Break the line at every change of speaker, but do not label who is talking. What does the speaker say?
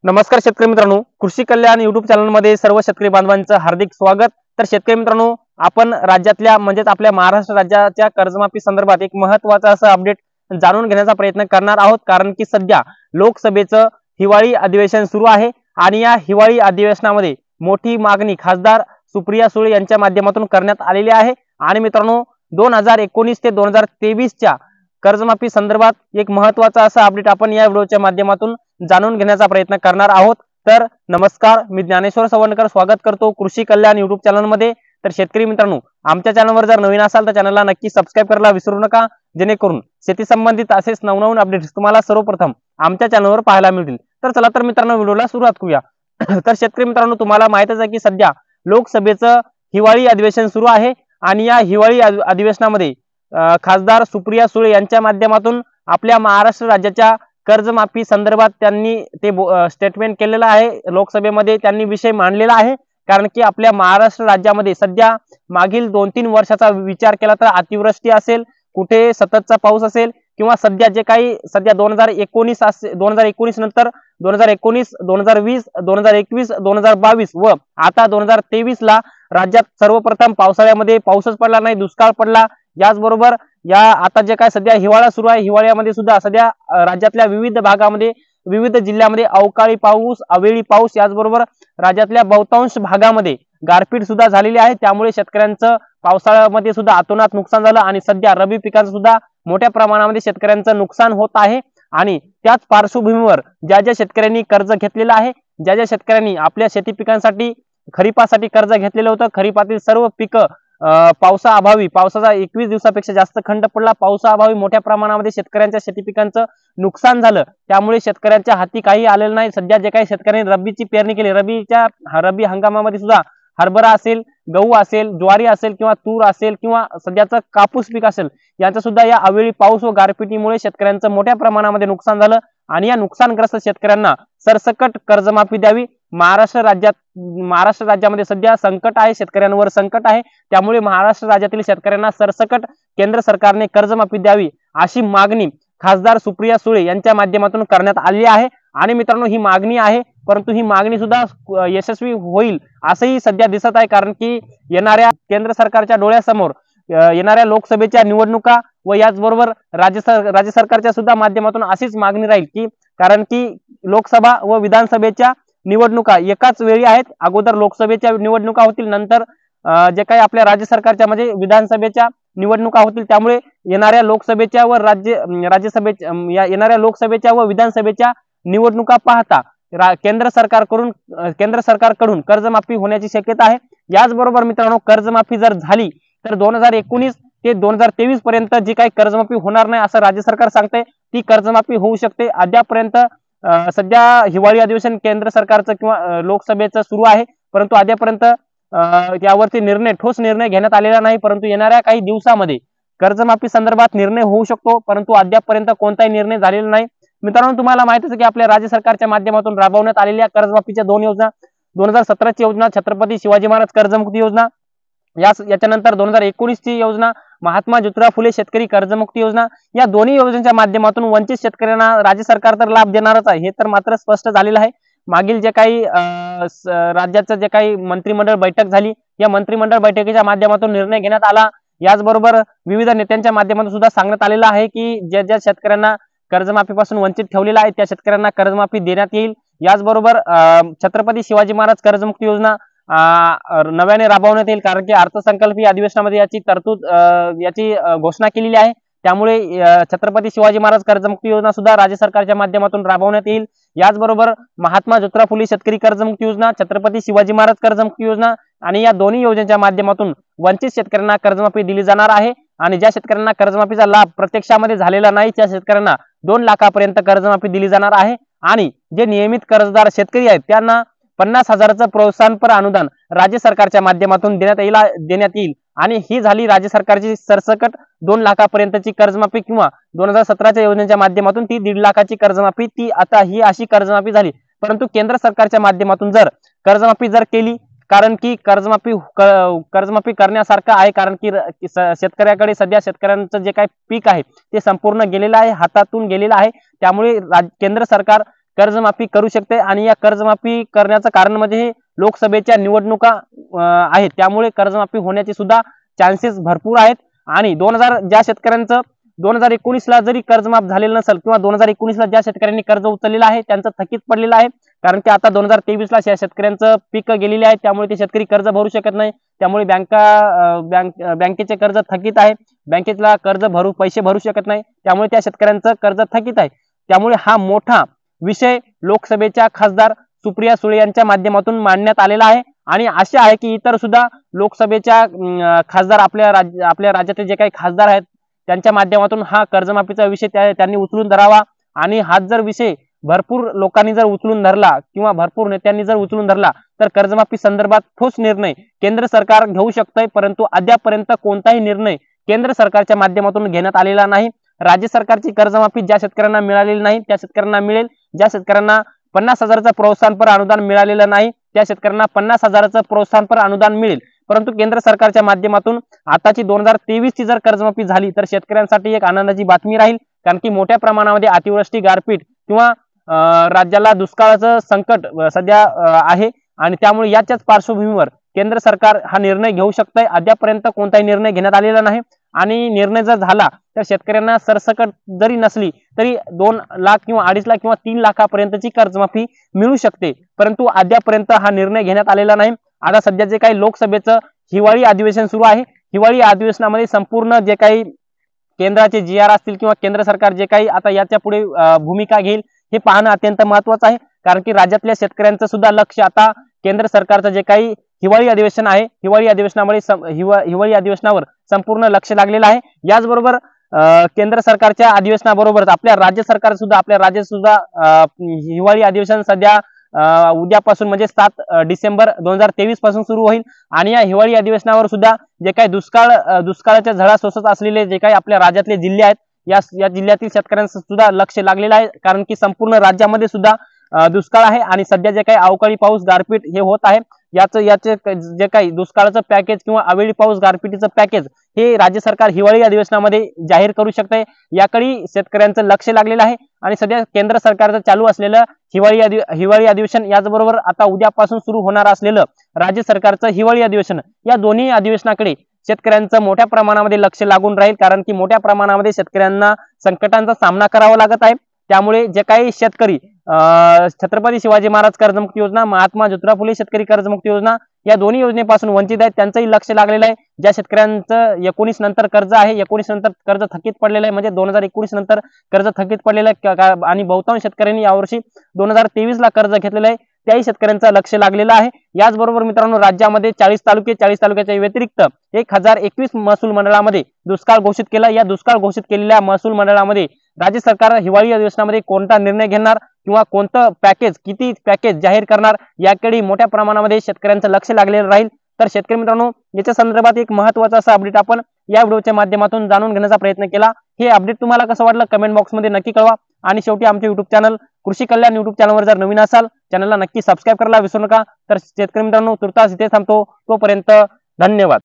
नमस्कार शेतकरी मित्रांनो, कृषी कल्याण युट्यूब चॅनल मध्ये सर्व शेतकरी बांधवांचं हार्दिक स्वागत। तर शेतकरी मित्रांनो, आपण राज्यातल्या म्हणजेच आपल्या महाराष्ट्र राज्याच्या कर्जमाफी संदर्भात एक महत्त्वाचा असं अपडेट जाणून घेण्याचा प्रयत्न करणार आहोत। कारण की सध्या लोकसभेचं हिवाळी अधिवेशन सुरू आहे आणि या हिवाळी अधिवेशनामध्ये मोठी मागणी खासदार सुप्रिया सुळे यांच्या माध्यमातून करण्यात आलेली आहे। आणि मित्रांनो, 2019 ते 2023 च्या कर्जमाफी संदर्भात एक महत्त्वाचा असा अपडेट आपण या व्हिडिओच्या माध्यमातून जाणून घेण्याचा प्रयत्न करणार आहोत। तर नमस्कार, मी ज्ञानेश्वर सवंडकर स्वागत करतो कृषी कल्याण युट्यूब चॅनल मध्ये। तर शेतकरी मित्रांनो, आमच्या चॅनलवर जर नवीन असाल तर चॅनलला नक्की सबस्क्राइब करायला विसरू नका, जेणेकरून शेती संबंधित असेच नवनवीन अपडेट्स तुम्हाला सर्वप्रथम आमच्या चॅनलवर पाहायला मिळतील। तर चला तर मित्रांनो, व्हिडिओला सुरुवात करूया। तर शेतकरी मित्रांनो, तुम्हाला माहितच आहे की सध्या लोकसभेचं हिवाळी अधिवेशन सुरू आहे आणि या हिवाळी अधिवेशनामध्ये खासदार सुप्रिया सुळे यांच्या माध्यमातून आपल्या महाराष्ट्र राज्याच्या कर्जमाफी संदर्भात त्यांनी ते स्टेटमेंट केलेलं आहे। लोकसभेमध्ये त्यांनी विषय मांडलेला आहे। कारण की आपल्या महाराष्ट्र राज्यामध्ये सध्या मागील 2-3 वर्षाचा विचार केला तर अतिवृष्टी असेल, कुठे सततचा पाऊस असेल, किंवा सध्या जे काही 2019 नंतर 2019, 2020, 2021, 2022 व आता 2023 ला राज्यात सर्वप्रथम पावसाळ्यामध्ये पाऊसच पडला नाही, दुष्काळ पडला। याचबरोबर या आता जे काय सध्या हिवाळा सुरू आहे, हिवाळ्यामध्ये सुद्धा सध्या राज्यातल्या विविध भागामध्ये विविध जिल्ह्यामध्ये अवकाळी पाऊस, अवेळी पाऊस, याचबरोबर राज्यातल्या बहुतांश भागामध्ये गारपीट सुद्धा झालेली आहे। त्यामुळे शेतकऱ्यांचं पावसाळ्यामध्ये सुद्धा अतोनात नुकसान झालं आणि सध्या रबी पिकांचं सुद्धा मोठ्या प्रमाणामध्ये शेतकऱ्यांचं नुकसान होत आहे। आणि त्याच पार्श्वभूमीवर ज्या ज्या शेतकऱ्यांनी कर्ज घेतलेलं आहे, ज्या ज्या शेतकऱ्यांनी आपल्या शेती पिकांसाठी खरीपासाठी कर्ज घेतलेलं होतं, खरीपातील सर्व पिकं पावसाअभावी, पावसाचा 21 दिवसापेक्षा जास्त खंड पडला, पावसाअभावी मोठ्या प्रमाणामध्ये शेतकऱ्यांच्या शेती पिकांचं नुकसान झालं। त्यामुळे शेतकऱ्यांच्या हाती काही आलेलं नाही। सध्या जे काही शेतकऱ्यांनी रब्बीची पेरणी केली, रब्बी हंगामामध्ये सुद्धा हरभरा असेल, गहू असेल, ज्वारी असेल, किंवा तूर असेल, किंवा सध्याचं कापूस पीक असेल, यांचं सुद्धा या अवेळी पाऊस व गारपिटीमुळे शेतकऱ्यांचं मोठ्या प्रमाणामध्ये नुकसान झालं। आणि या नुकसानग्रस्त शेतकऱ्यांना सरसकट कर्जमाफी द्यावी। महाराष्ट्र राज्यामध्ये सध्या संकट आहे, शेतकऱ्यांवर संकट आहे। त्यामुळे महाराष्ट्र राज्यातील शेतकऱ्यांना सरसकट केंद्र सरकारने कर्जमाफी द्यावी अशी मागणी खासदार सुप्रिया सुळे यांच्या माध्यमातून करण्यात आली आहे। आणि मित्रांनो, ही मागणी आहे, परंतु ही मागणी सुद्धा यशस्वी होईल असंही सध्या दिसत आहे। कारण की येणाऱ्या केंद्र सरकारच्या डोळ्यासमोर येणाऱ्या लोकसभेच्या निवडणुका व याचबरोबर राज्य सरकारच्या सुद्धा माध्यमातून अशीच मागणी राहील की, कारण की लोकसभा व विधानसभेच्या निवडणुका एकाच वेळी आहेत। अगोदर लोकसभेच्या निवडणुका होतील, नंतर जे काही आपल्या राज्य सरकारच्या म्हणजे विधानसभेच्या निवडणुका होतील। त्यामुळे येणाऱ्या लोकसभेच्या व येणाऱ्या लोकसभेच्या व विधानसभेच्या निवडणुका पाहता केंद्र सरकारकडून कर्जमाफी होण्याची शक्यता आहे। याचबरोबर मित्रांनो, कर्जमाफी जर झाली तर 2019 ते 2023 पर्यंत जी काही कर्जमाफी होणार नाही असं राज्य सरकार सांगते, ती कर्जमाफी होऊ शकते। अद्यापर्यंत सध्या हिवाळी अधिवेशन केंद्र सरकारचं किंवा लोकसभेचं सुरू आहे, परंतु अद्यापर्यंत यावरती ठोस निर्णय घेण्यात आलेला नाही। परंतु येणाऱ्या काही दिवसामध्ये कर्जमाफी संदर्भात निर्णय होऊ शकतो, परंतु अद्यापर्यंत कोणताही निर्णय झालेला नाही। मित्रांनो, तुम्हाला माहितीच आहे की आपल्या राज्य सरकारच्या माध्यमातून राबवण्यात आलेल्या कर्जमाफीच्या 2 योजना, 2017 ची योजना छत्रपती शिवाजी महाराज कर्जमुक्ती योजना, याच्यानंतर 2019 ची योजना महात्मा ज्योतिराव फुले शेतकरी कर्जमुक्ती योजना। या दोन्ही योजनेच्या माध्यमातून वंचित शेतकऱ्यांना राज्य सरकार तर लाभ देणारच आहे, हे तर मात्र स्पष्ट झालेलं आहे। मागील जे काही राज्याचं जे काही मंत्रिमंडळ बैठक झाली, या मंत्रिमंडळ बैठकीच्या माध्यमातून निर्णय घेण्यात आला। याचबरोबर विविध नेत्यांच्या माध्यमातून सुद्धा सांगण्यात आलेलं आहे की ज्या शेतकऱ्यांना कर्जमाफीपासून वंचित ठेवलेला आहे त्या शेतकऱ्यांना कर्जमाफी देण्यात येईल। याचबरोबर छत्रपती शिवाजी महाराज कर्जमुक्ती योजना नव्याने राबवण्यात येईल, कारण की अर्थसंकल्पीय अधिवेशनामध्ये याची घोषणा केलेली आहे। त्यामुळे छत्रपती शिवाजी महाराज कर्जमुक्ती योजना सुद्धा राज्य सरकारच्या माध्यमातून राबवण्यात येईल। याचबरोबर महात्मा ज्योतिराव फुले शेतकरी कर्जमुक्ती योजना, छत्रपती शिवाजी महाराज कर्जमुक्ती योजना, आणि या दोन्ही योजनेच्या माध्यमातून वंचित शेतकऱ्यांना कर्जमाफी दिली जाणार आहे। आणि ज्या शेतकऱ्यांना कर्जमाफीचा लाभ प्रत्यक्षामध्ये झालेला नाही त्या शेतकऱ्यांना 2 लाखापर्यंत कर्जमाफी दिली जाणार आहे। आणि जे नियमित कर्जदार शेतकरी आहेत त्यांना 50,000चं प्रोत्साहनपर अनुदान राज्य सरकारच्या माध्यमातून देण्यात येईल। आणि ही झाली राज्य सरकारची सरसकट 2 लाखापर्यंतची कर्जमाफी, किंवा 2017च्या योजनेच्या माध्यमातून ती 1.5 लाखाची कर्जमाफी, ती आता ही अशी कर्जमाफी झाली। परंतु केंद्र सरकारच्या माध्यमातून जर कर्जमाफी केली, कारण की कर्जमाफी करण्यासारखं आहे, कारण की शेतकऱ्याकडे सध्या शेतकऱ्यांचं जे काही पीक आहे ते संपूर्ण गेलेलं आहे, हातातून गेलेलं आहे। त्यामुळे केंद्र सरकार कर्जमाफी करू शकते आणि या कर्जमाफी करण्याचं कारण म्हणजे हे लोकसभेच्या निवडणुका आहेत, त्यामुळे कर्जमाफी होण्याचे सुद्धा चान्सेस भरपूर आहेत। आणि ज्या शेतकऱ्यांचं 2019ला जरी कर्जमाफ झालेलं नसेल किंवा 2019ला ज्या शेतकऱ्यांनी कर्ज उचललेलं आहे त्यांचं थकीत पडलेलं आहे, कारण की आता 2023ला शेतकऱ्यांचं पीक गेलेले आहे, त्यामुळे ते शेतकरी कर्ज भरू शकत नाही, त्यामुळे बँकेचे कर्ज थकीत आहे, बँकेतला पैसे भरू शकत नाही, त्यामुळे त्या शेतकऱ्यांचं कर्ज थकीत आहे। त्यामुळे हा मोठा विषय लोकसभेच्या खासदार सुप्रिया सुळे यांच्या माध्यमातून मांडण्यात आलेला आहे आणि आशा आहे की इतर सुद्धा लोकसभेच्या खासदार आपल्या राज्यातील जे काही खासदार आहेत त्यांच्या माध्यमातून हा कर्जमाफीचा विषय त्यांनी उचलून धरावा आणि हा जर विषय भरपूर लोकांनी जर उचलून धरला किंवा भरपूर नेत्यांनी जर उचलून धरला तर कर्जमाफी संदर्भात ठोस निर्णय केंद्र सरकार घेऊ शकतंय, परंतु अद्यापर्यंत कोणताही निर्णय केंद्र सरकारच्या माध्यमातून घेण्यात आलेला नाही। राज्य सरकारची कर्जमाफी ज्या शेतकऱ्यांना मिळालेली नाही त्या शेतकऱ्यांना मिळेल, ज्या शेतकऱ्यांना 50,000चं प्रोत्साहनपर अनुदान मिळालेलं नाही त्या शेतकऱ्यांना 50,000चं प्रोत्साहनपर अनुदान मिळेल। परंतु केंद्र सरकारच्या माध्यमातून आताची 2023 ची जर कर्जमाफी झाली तर शेतकऱ्यांसाठी एक आनंदाची बातमी राहील, कारण की मोठ्या प्रमाणामध्ये अतिवृष्टी, गारपीट किंवा राज्याला दुष्काळाचं संकट सध्या आहे आणि त्यामुळे याच्याच पार्श्वभूमीवर केंद्र सरकार हा निर्णय घेऊ शकतंय। अद्यापर्यंत कोणताही निर्णय घेण्यात आलेला नाही आणि निर्णय जर झाला तर शेतकऱ्यांना सरसकट जरी नसली तरी 2 लाख किंवा 2.5 लाख किंवा 3 लाखापर्यंतची कर्जमाफी मिळू शकते, परंतु अद्यापर्यंत हा निर्णय घेण्यात आलेला नाही। आता सध्या जे काही लोकसभेचं हिवाळी अधिवेशन सुरू आहे, हिवाळी अधिवेशनामध्ये संपूर्ण जे काही केंद्राचे GR असतील किंवा केंद्र सरकार जे काही आता याच्या पुढे भूमिका घेईल हे पाहणं अत्यंत महत्त्वाचं आहे, कारण की राज्यातल्या शेतकऱ्यांचं सुद्धा लक्ष आता केंद्र सरकारचं जे काही हिवाळी अधिवेशन आहे, हिवाळी अधिवेशनावर संपूर्ण लक्ष लागलेलं आहे। याचबरोबर केंद्र सरकारच्या अधिवेशनाबरोबरच आपल्या राज्यात सुद्धा हिवाळी अधिवेशन सध्या उद्यापासून म्हणजे 7 डिसेंबर 2023 पासून सुरू होईल आणि या हिवाळी अधिवेशनावर सुद्धा जे काही दुष्काळाच्या झळा सोसत असलेले जे काही आपल्या राज्यातले जिल्हे आहेत या जिल्ह्यातील शेतकऱ्यांचं सुद्धा लक्ष लागलेलं आहे, कारण की संपूर्ण राज्यामध्ये सुद्धा दुष्काळ आहे आणि सध्या जे काही अवकाळी पाऊस, गारपीट हे होत आहे याचे जे काही दुष्काळाचं पॅकेज किंवा अवेळी पाऊस, गारपिटीचं पॅकेज हे राज्य सरकार हिवाळी अधिवेशनामध्ये जाहीर करू शकते, याकडे शेतकऱ्यांचं लक्ष लागलेलं आहे। आणि सध्या केंद्र सरकारचं चालू असलेलं हिवाळी अधिवेशन याचबरोबर आता उद्यापासून सुरू होणार असलेलं राज्य सरकारचं हिवाळी अधिवेशन या दोन्ही अधिवेशनाकडे शेतकऱ्यांचं मोठ्या प्रमाणामध्ये लक्ष लागून राहील, कारण की मोठ्या प्रमाणामध्ये शेतकऱ्यांना संकटांचा सामना करावा लागत आहे। त्यामुळे जे काही शेतकरी छत्रपती शिवाजी महाराज कर्जमुक्ती योजना, महात्मा ज्योतिराव फुले शेतकरी कर्जमुक्ती योजना या दोन्ही योजनेपासून वंचित आहेत त्यांचंही लक्ष लागलेलं आहे। ज्या शेतकऱ्यांचं 19 नंतर कर्ज आहे, 19 नंतर कर्ज थकीत पडलेलं आहे, म्हणजे 2019 नंतर कर्ज थकीत पडलेलं आहे आणि बहुतांश शेतकऱ्यांनी यावर्षी 2023ला कर्ज घेतलेलं आहे त्याही शेतकऱ्यांचं लक्ष लागलेलं आहे। याचबरोबर मित्रांनो, राज्यामध्ये 40 तालुक्याच्या व्यतिरिक्त 1021 महसूल मंडळामध्ये दुष्काळ घोषित केला। या दुष्काळ घोषित केलेल्या महसूल मंडळामध्ये राज्य सरकार हिवाळी अधिवेशनामध्ये कोणता निर्णय घेणार किंवा कोणतं किती पॅकेज जाहीर करणार याकडे मोठ्या प्रमाणामध्ये शेतकऱ्यांचं लक्ष लागलेलं राहील। तर शेतकरी मित्रांनो, याच्या संदर्भात एक महत्त्वाचा असा अपडेट आपण या व्हिडिओच्या माध्यमातून जाणून घेण्याचा प्रयत्न केला। हे अपडेट तुम्हाला कसं वाटलं कमेंट बॉक्समध्ये नक्की कळवा आणि शेवटी आमचे YouTube चॅनल कृषी कल्याण YouTube चॅनलवर जर नवीन असाल चॅनलला नक्की सबस्क्राइब करायला विसरू नका। तर शेतकरी मित्रांनो, तुर्तास इथे थांबतो, तोपर्यंत धन्यवाद।